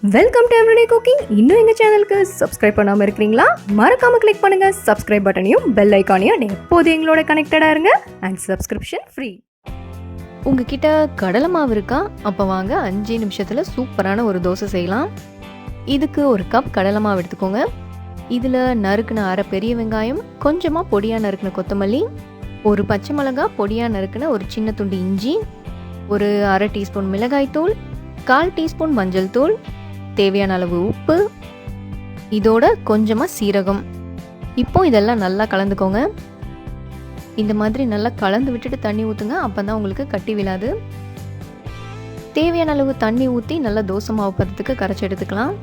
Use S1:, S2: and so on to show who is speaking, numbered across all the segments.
S1: Welcome to everyday cooking. இன்னும் எங்கள் சேனலுக்கு சப்ஸ்கிரைப் பண்ணாமல் இருக்கிறீங்களா? மறக்காமல் கிளிக் பண்ணுங்கள் சப்ஸ்கிரைப் பட்டனையும் பெல் ஐக்கானையும். எப்போது எங்களோட கனெக்டடாக இருங்க. And subscription free.
S2: உங்ககிட்ட கடலை மாவு இருக்கா? அப்போ வாங்க 5 நிமிஷத்தில் சூப்பரான ஒரு தோசை செய்யலாம். இதுக்கு ஒரு கப் கடலை மாவு எடுத்துக்கோங்க. இதில் நறுக்குன அரை பெரிய வெங்காயம், கொஞ்சமாக பொடியாக நறுக்குன கொத்தமல்லி, ஒரு பச்சை மிளகாய் பொடியாக நறுக்குன ஒரு சின்ன துண்டு இஞ்சி, ஒரு அரை டீஸ்பூன் மிளகாய்த்தூள், 1/4 டீஸ்பூன் மஞ்சள் தூள், தேவையான அளவு உப்பு, இதோட கொஞ்சமாக சீரகம். இப்போ இதெல்லாம் நல்லா கலந்துக்கோங்க. இந்த மாதிரி நல்லா கலந்து விட்டுட்டு தண்ணி ஊற்றுங்க. அப்போ தான் உங்களுக்கு கட்டி விழாது. தேவையான அளவு தண்ணி ஊற்றி நல்லா தோசை மாவு பதத்துக்கு கரைச்சி எடுத்துக்கலாம்.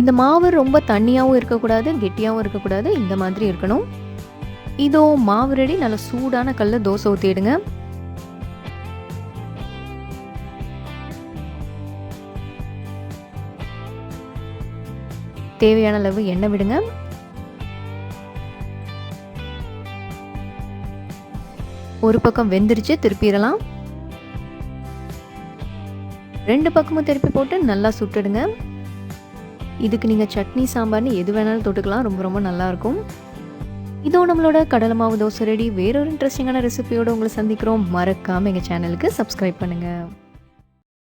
S2: இந்த மாவு ரொம்ப தண்ணியாகவும் இருக்கக்கூடாது, கெட்டியாகவும் இருக்கக்கூடாது. இந்த மாதிரி இருக்கணும். இதோ மாவு ரெடி. நல்லா சூடான கல்ல தோசை ஊற்றிடுங்க. தேவையான அளவு எண்ணெய் விடுங்க. ஒரு பக்கம் வெந்துருச்சு, திருப்பிடலாம். 2 பக்கமும் திருப்பி போட்டு நல்லா சுட்டுடுங்க. இதுக்கு நீங்கள் சட்னி சாம்பார்னு எது வேணாலும் தொட்டுக்கலாம். ரொம்ப ரொம்ப நல்லாயிருக்கும். இதோ நம்மளோட கடலை மாவு தோசை ரெடி. வேறொரு இன்ட்ரெஸ்டிங்கான ரெசிபியோடு உங்களை சந்திக்கிறோம். மறக்காமல் எங்கள் சேனலுக்கு சப்ஸ்கிரைப் பண்ணுங்கள்.